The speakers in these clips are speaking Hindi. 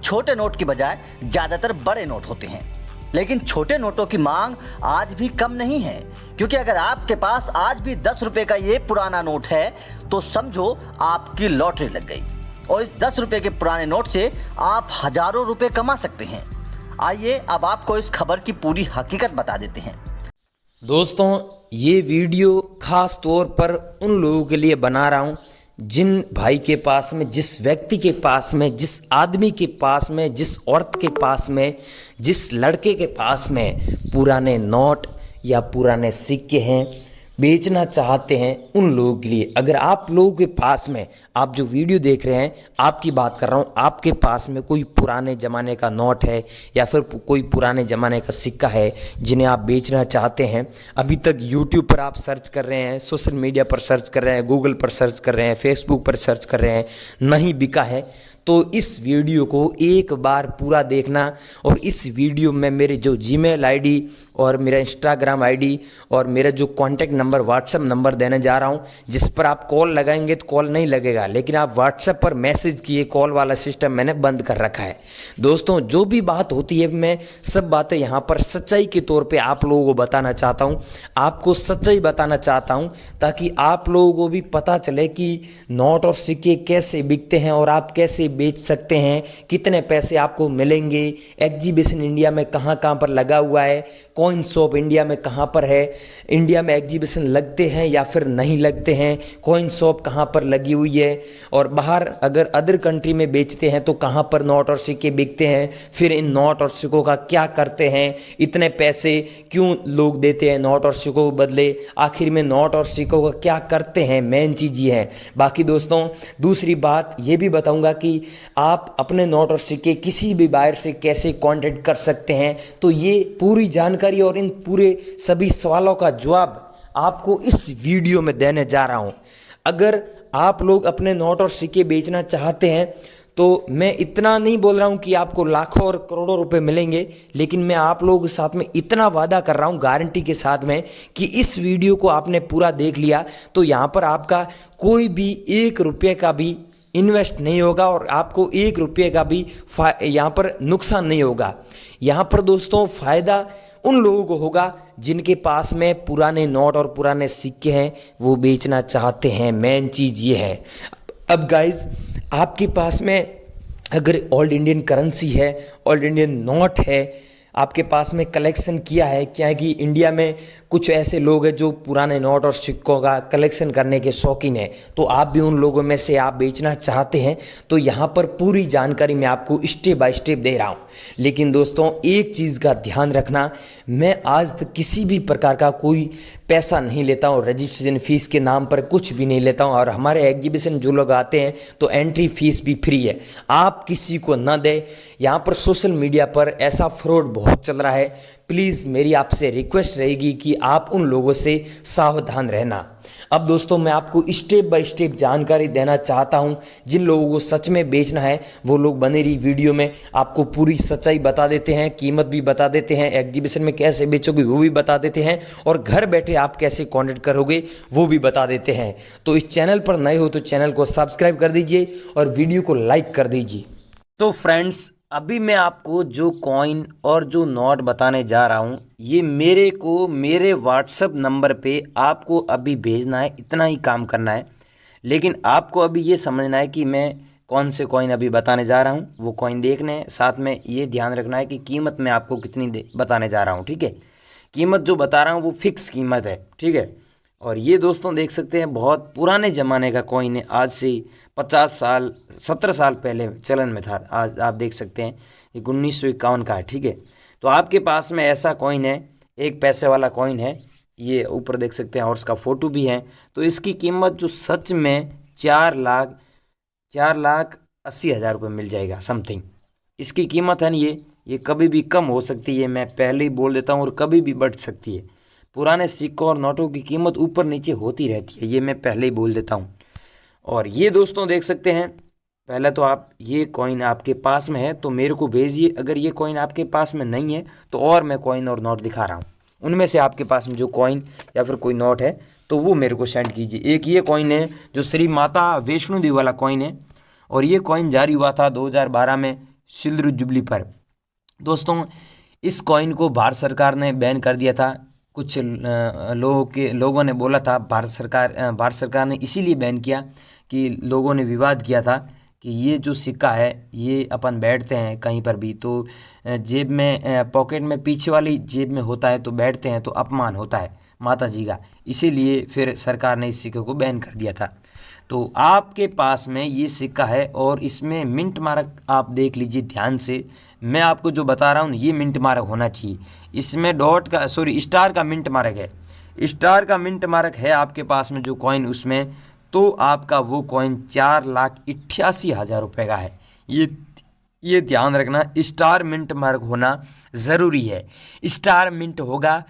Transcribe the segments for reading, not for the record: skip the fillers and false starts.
छोटे नोट की बजाय ज्यादातर बड़े नोट होते हैं, लेकिन छोटे नोटों की मांग आज भी कम नहीं है, क्योंकि अगर आपके पास आज भी 10 रुपए का ये पुराना नोट है तो समझो आपकी लॉटरी लग गई और इस 10 रुपए के पुराने नोट से आप हजारों रुपए कमा सकते हैं। आइए अब आपको इस खबर की पूरी हकीकत बता देते हैं। दोस्तों, ये वीडियो खास तौर पर उन लोगों के लिए बना रहा हूँ जिन भाई के पास में, जिस व्यक्ति के पास में, जिस आदमी के पास में, जिस औरत के पास में, जिस लड़के के पास में पुराने नोट या पुराने सिक्के हैं, बेचना चाहते हैं, उन लोगों के लिए। अगर आप लोगों के पास में, आप जो वीडियो देख रहे हैं आपकी बात कर रहा हूँ, आपके पास में कोई पुराने ज़माने का नोट है या फिर कोई पुराने ज़माने का सिक्का है जिन्हें आप बेचना चाहते हैं, अभी तक यूट्यूब पर आप सर्च कर रहे हैं, सोशल मीडिया पर सर्च कर रहे हैं, गूगल पर सर्च कर रहे हैं, फेसबुक पर सर्च कर रहे हैं, नहीं बिका है, तो इस वीडियो को एक बार पूरा देखना। और इस वीडियो में मेरे जो जीमेल आईडी और मेरा इंस्टाग्राम आईडी और मेरा जो कॉन्टैक्ट नंबर, व्हाट्सएप नंबर देने जा रहा हूं, जिस पर आप कॉल लगाएंगे तो कॉल नहीं लगेगा, लेकिन आप व्हाट्सएप पर मैसेज किए, कॉल वाला सिस्टम मैंने बंद कर रखा है। दोस्तों, जो भी बात होती है मैं सब बातें यहाँ पर सच्चाई के तौर पर आप लोगों को बताना चाहता हूँ, आपको सच्चाई बताना चाहता हूँ, ताकि आप लोगों को भी पता चले कि नोट और सिक्के कैसे बिकते हैं और आप कैसे बेच सकते हैं, कितने पैसे आपको मिलेंगे, एग्जीबिशन इंडिया में कहाँ कहाँ पर लगा हुआ है, कॉइन शॉप इंडिया में कहाँ पर है, इंडिया में एग्जीबिशन लगते हैं या फिर नहीं लगते हैं, कॉइन शॉप कहाँ पर लगी हुई है, और बाहर अगर अदर कंट्री में बेचते हैं तो कहाँ पर नोट और सिक्के बिकते हैं, फिर इन नोट और सिक्कों का क्या करते हैं, इतने पैसे क्यों लोग देते हैं नोट और सिक्कों के बदले, आखिर में नोट और सिक्कों का क्या करते हैं, मेन चीज़ ये है। बाकी दोस्तों, दूसरी बात ये भी बताऊंगा कि आप अपने नोट और सिक्के किसी भी बायर से कैसे कांटेक्ट कर सकते हैं, तो ये पूरी जानकारी और इन पूरे सभी सवालों का जवाब आपको इस वीडियो में देने जा रहा हूं। अगर आप लोग अपने नोट और सिक्के बेचना चाहते हैं तो मैं इतना नहीं बोल रहा हूं कि आपको लाखों और करोड़ों रुपए मिलेंगे, लेकिन मैं आप लोगों के साथ में इतना वादा कर रहा हूं गारंटी के साथ में कि इस वीडियो को आपने पूरा देख लिया तो यहाँ पर आपका कोई भी 1 रुपये का भी इन्वेस्ट नहीं होगा और आपको 1 रुपये का भी यहाँ पर नुकसान नहीं होगा। यहाँ पर दोस्तों फ़ायदा उन लोगों को होगा जिनके पास में पुराने नोट और पुराने सिक्के हैं, वो बेचना चाहते हैं, मेन चीज़ ये है। अब गाइज, आपके पास में अगर ओल्ड इंडियन करेंसी है, ओल्ड इंडियन नोट है, आपके पास में कलेक्शन किया है, क्या है कि इंडिया में कुछ ऐसे लोग हैं जो पुराने नोट और सिक्कों का कलेक्शन करने के शौकीन हैं, तो आप भी उन लोगों में से आप बेचना चाहते हैं, तो यहाँ पर पूरी जानकारी मैं आपको स्टेप बाय स्टेप दे रहा हूँ। लेकिन दोस्तों, एक चीज़ का ध्यान रखना, मैं आज तक किसी भी प्रकार का कोई पैसा नहीं लेता हूँ, रजिस्ट्रेशन फ़ीस के नाम पर कुछ भी नहीं लेता हूँ, और हमारे एग्जीबिशन जो लोग आते हैं तो एंट्री फीस भी फ्री है, आप किसी को ना दें। यहाँ पर सोशल मीडिया पर ऐसा फ्रॉड बहुत चल रहा है, प्लीज़ मेरी आपसे रिक्वेस्ट रहेगी कि आप उन लोगों से सावधान रहना। अब दोस्तों, मैं आपको स्टेप बाय स्टेप जानकारी देना चाहता हूं। जिन लोगों को सच में बेचना है वो लोग बने रही वीडियो में आपको पूरी सच्चाई बता देते हैं, कीमत भी बता देते हैं, एग्जीबिशन में कैसे बेचोगे वो भी बता देते हैं, और घर बैठे आप कैसे कॉन्टेक्ट करोगे वो भी बता देते हैं। तो इस चैनल पर नए हो तो चैनल को सब्सक्राइब कर दीजिए और वीडियो को लाइक कर दीजिए। तो फ्रेंड्स, अभी मैं आपको जो कॉइन और जो नोट बताने जा रहा हूँ, ये मेरे को मेरे व्हाट्सएप नंबर पे आपको अभी भेजना है, इतना ही काम करना है। लेकिन आपको अभी ये समझना है कि मैं कौन से कॉइन अभी बताने जा रहा हूँ, वो कॉइन देखने हैं, साथ में ये ध्यान रखना है कि कीमत मैं आपको कितनी बताने जा रहा हूँ, ठीक है। कीमत जो बता रहा हूँ वो फिक्स कीमत है, ठीक है। और ये दोस्तों देख सकते हैं बहुत पुराने ज़माने का कॉइन है, आज से 50 साल 17 साल पहले चलन में था। आज आप देख सकते हैं ये 1951 का है, ठीक है। तो आपके पास में ऐसा कॉइन है, 1 पैसे वाला कॉइन है, ये ऊपर देख सकते हैं और उसका फ़ोटो भी है। तो इसकी कीमत जो सच में 4,80,000 रुपये मिल जाएगा समथिंग इसकी कीमत है। ये कभी भी कम हो सकती है, मैं पहले ही बोल देता हूँ, और कभी भी बढ़ सकती है। पुराने सिक्कों और नोटों की कीमत ऊपर नीचे होती रहती है, ये मैं पहले ही बोल देता हूँ। और ये दोस्तों देख सकते हैं, पहले तो आप ये कॉइन आपके पास में है तो मेरे को भेजिए, अगर ये कॉइन आपके पास में नहीं है तो और मैं कॉइन और नोट दिखा रहा हूँ, उनमें से आपके पास में जो कॉइन या फिर कोई नोट है तो वो मेरे को सेंड कीजिए। एक ये कॉइन है जो श्री माता वैष्णो देवी वाला कॉइन है, और ये कॉइन जारी हुआ था 2012 में सिल्वर जुबली पर। दोस्तों इस कॉइन को भारत सरकार ने बैन कर दिया था। कुछ लोगों ने बोला था भारत सरकार ने इसीलिए बैन किया कि लोगों ने विवाद किया था कि ये जो सिक्का है ये अपन बैठते हैं कहीं पर भी तो जेब में पॉकेट में पीछे वाली जेब में होता है तो बैठते हैं तो अपमान होता है माता जी का, इसीलिए फिर सरकार ने इस सिक्के को बैन कर दिया था। तो आपके पास में ये सिक्का है और इसमें मिंट मार्क आप देख लीजिए ध्यान से, मैं आपको जो बता रहा हूँ ये मिंट मार्क होना चाहिए। इसमें स्टार का मिंट मार्क है, स्टार का मिंट मार्क है आपके पास में जो कॉइन उसमें, तो आपका वो कॉइन 4,88,000 रुपये का है। ये ध्यान रखना, स्टार मिंट मार्क होना ज़रूरी है। स्टार मिंट होगा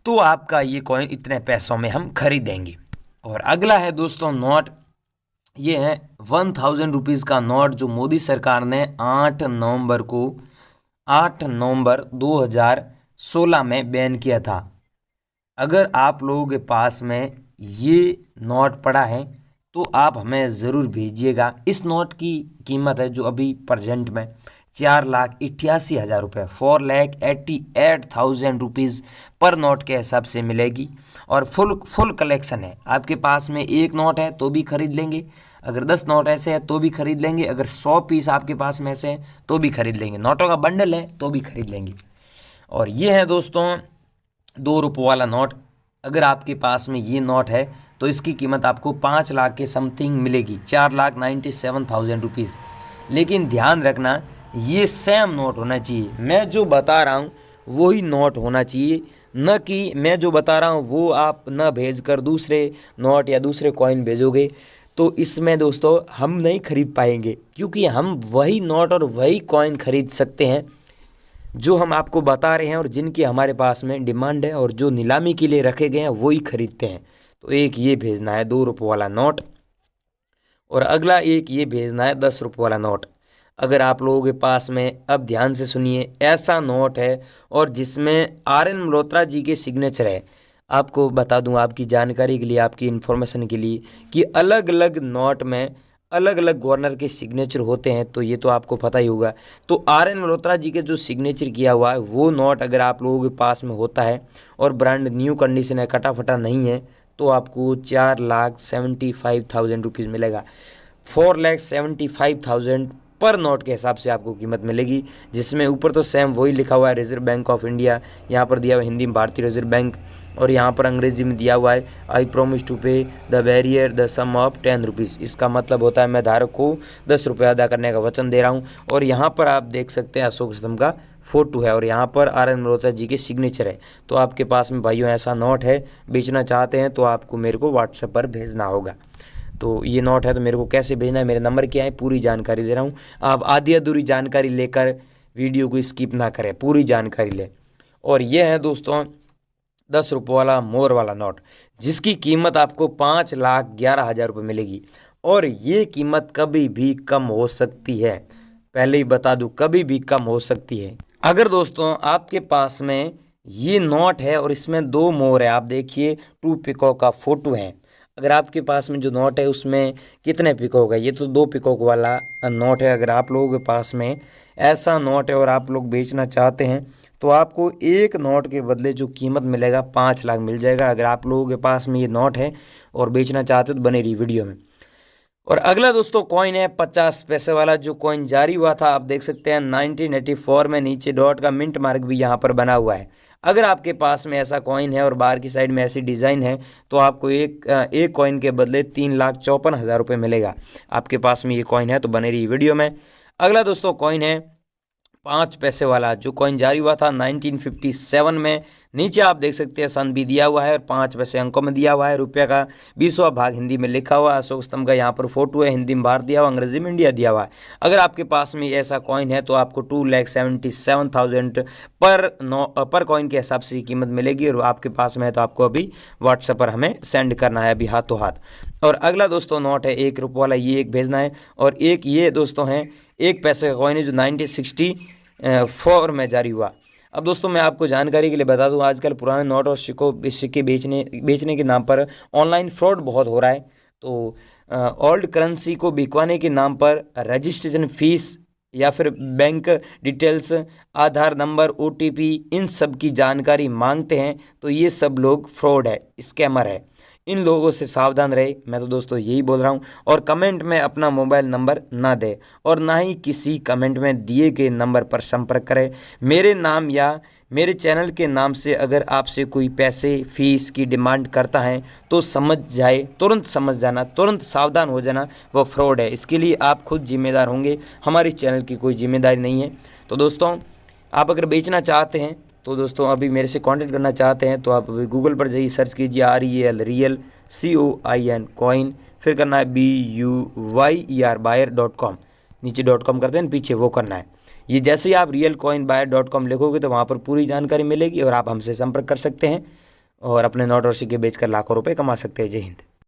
तो आपका ये कॉइन इतने पैसों में हम खरीदेंगे। और अगला है दोस्तों नोट, ये है 1000 रुपीज़ का नोट जो मोदी सरकार ने 8 नवंबर 2016 में बैन किया था। अगर आप लोगों के पास में ये नोट पड़ा है तो आप हमें ज़रूर भेजिएगा। इस नोट की कीमत है जो अभी प्रेजेंट में 4,88,000 रुपये, 4,88,000 रुपीज़ पर नोट के हिसाब से मिलेगी। और फुल कलेक्शन है, आपके पास में एक नोट है तो भी खरीद लेंगे, अगर 10 नोट ऐसे हैं तो भी खरीद लेंगे, अगर 100 पीस आपके पास में ऐसे हैं तो भी खरीद लेंगे, नोटों का बंडल है तो भी खरीद लेंगे। और ये है दोस्तों 2 रुपये वाला नोट। अगर आपके पास में ये नोट है तो इसकी कीमत आपको 5 लाख के समथिंग मिलेगी, 4,97,000 रुपीज़। लेकिन ध्यान रखना ये सेम नोट होना चाहिए, मैं जो बता रहा हूँ वही नोट होना चाहिए, न कि मैं जो बता रहा हूँ वो आप न भेज कर दूसरे नोट या दूसरे कॉइन भेजोगे तो इसमें दोस्तों हम नहीं खरीद पाएंगे, क्योंकि हम वही नोट और वही कॉइन खरीद सकते हैं जो हम आपको बता रहे हैं और जिनकी हमारे पास में डिमांड है और जो नीलामी के लिए रखे गए हैं वही खरीदते हैं। तो एक ये भेजना है 2 रुपये वाला नोट और अगला एक ये भेजना है 10 रुपये वाला नोट। अगर आप लोगों के पास में, अब ध्यान से सुनिए, ऐसा नोट है और जिसमें RN मल्होत्रा जी के सिग्नेचर है, आपको बता दूं आपकी जानकारी के लिए, आपकी इन्फॉर्मेशन के लिए कि अलग अलग नोट में अलग अलग गवर्नर के सिग्नेचर होते हैं, तो ये तो आपको पता ही होगा। तो RN मल्होत्रा जी के जो सिग्नेचर किया हुआ है वो नोट अगर आप लोगों के पास में होता है और ब्रांड न्यू कंडीशन है, कटा फटा नहीं है, तो आपको 4,75,000 रुपीज़ मिलेगा। 4,75,000 पर नोट के हिसाब से आपको कीमत मिलेगी, जिसमें ऊपर तो सेम वही लिखा हुआ है रिजर्व बैंक ऑफ इंडिया, यहाँ पर दिया हुआ है हिंदी में भारतीय रिजर्व बैंक, और यहाँ पर अंग्रेजी में दिया हुआ है I promise to pay the bearer the sum of 10 rupees. इसका मतलब होता है मैं धारक को 10 रुपये अदा करने का वचन दे रहा हूँ। और यहाँ पर आप देख सकते हैं अशोक स्तंभ का फोटो है और यहाँ पर RN मल्होत्रा जी के सिग्नेचर है। तो आपके पास में भाइयों ऐसा नोट है, बेचना चाहते हैं तो आपको मेरे को व्हाट्सएप पर भेजना होगा। तो ये नोट है तो मेरे को कैसे भेजना है, मेरे नंबर क्या है, पूरी जानकारी दे रहा हूँ। आप आधी अधूरी जानकारी लेकर वीडियो को स्किप ना करें, पूरी जानकारी लें। और ये है दोस्तों 10 रुपये वाला मोर वाला नोट, जिसकी कीमत आपको 5,11,000 रुपये मिलेगी और ये कीमत कभी भी कम हो सकती है, पहले ही बता दूं कभी भी कम हो सकती है। अगर दोस्तों आपके पास में ये नोट है और इसमें 2 मोर है, आप देखिए 2 पिकॉक का फोटो है। अगर आपके पास में जो नोट है उसमें कितने पिकॉक है, ये तो 2 पिकॉक वाला नोट है। अगर आप लोगों के पास में ऐसा नोट है और आप लोग बेचना चाहते हैं तो आपको एक नोट के बदले जो कीमत मिलेगा 5 लाख मिल जाएगा। अगर आप लोगों के पास में ये नोट है और बेचना चाहते हो तो बने रही वीडियो में। और अगला दोस्तों कॉइन है 50 पैसे वाला, जो कॉइन जारी हुआ था, आप देख सकते हैं 1984 में, नीचे डॉट का मिंट मार्क भी यहाँ पर बना हुआ है। अगर आपके पास में ऐसा कॉइन है और बाहर की साइड में ऐसी डिज़ाइन है तो आपको एक कॉइन के बदले 3,54,000 रुपये मिलेगा। आपके पास में ये कॉइन है तो बने रही वीडियो में। अगला दोस्तों कॉइन है 5 पैसे वाला, जो कॉइन जारी हुआ था 1957 में, नीचे आप देख सकते हैं सन भी दिया हुआ है और 5 पैसे अंकों में दिया हुआ है, रुपये का 20वां भाग हिंदी में लिखा हुआ है, अशोक स्तंभ का यहाँ पर फोटो है, हिंदी में भारत दिया हुआ, अंग्रेजी में इंडिया दिया हुआ है। अगर आपके पास में ऐसा कॉइन है तो आपको 2,77,000 पर कॉइन के हिसाब से कीमत मिलेगी और आपके पास में है तो आपको अभी व्हाट्सएप पर हमें सेंड करना है अभी हाथों हाथ। और अगला दोस्तों नोट है 1 रुपये वाला, ये एक भेजना है। और एक ये दोस्तों है 1 पैसे का कॉइन है जो 1964 में जारी हुआ। अब दोस्तों मैं आपको जानकारी के लिए बता दूं, आजकल पुराने नोट और सिक्के बेचने के नाम पर ऑनलाइन फ्रॉड बहुत हो रहा है। तो ओल्ड करेंसी को बिकवाने के नाम पर रजिस्ट्रेशन फीस या फिर बैंक डिटेल्स, आधार नंबर, OTP, इन सब की जानकारी मांगते हैं तो ये सब लोग फ्रॉड है, स्कैमर है। इन लोगों से सावधान रहे, मैं तो दोस्तों यही बोल रहा हूँ। और कमेंट में अपना मोबाइल नंबर ना दे और ना ही किसी कमेंट में दिए गए नंबर पर संपर्क करें। मेरे नाम या मेरे चैनल के नाम से अगर आपसे कोई पैसे फीस की डिमांड करता है तो समझ जाए, तुरंत समझ जाना, तुरंत सावधान हो जाना, वो फ्रॉड है। इसके लिए आप खुद जिम्मेदार होंगे, हमारे चैनल की कोई जिम्मेदारी नहीं है। तो दोस्तों आप अगर बेचना चाहते हैं तो दोस्तों अभी मेरे से कांटेक्ट करना चाहते हैं तो आप अभी गूगल पर जाइए, सर्च कीजिए REL COIN कॉइन, फिर करना है BUYER.com, नीचे .com करते हैं, पीछे वो करना है। ये जैसे ही आप realcoinbuyer.com लिखोगे तो वहाँ पर पूरी जानकारी मिलेगी और आप हमसे संपर्क कर सकते हैं और अपने नोट और सिक्के बेचकर लाखों रुपए कमा सकते हैं। जय हिंद।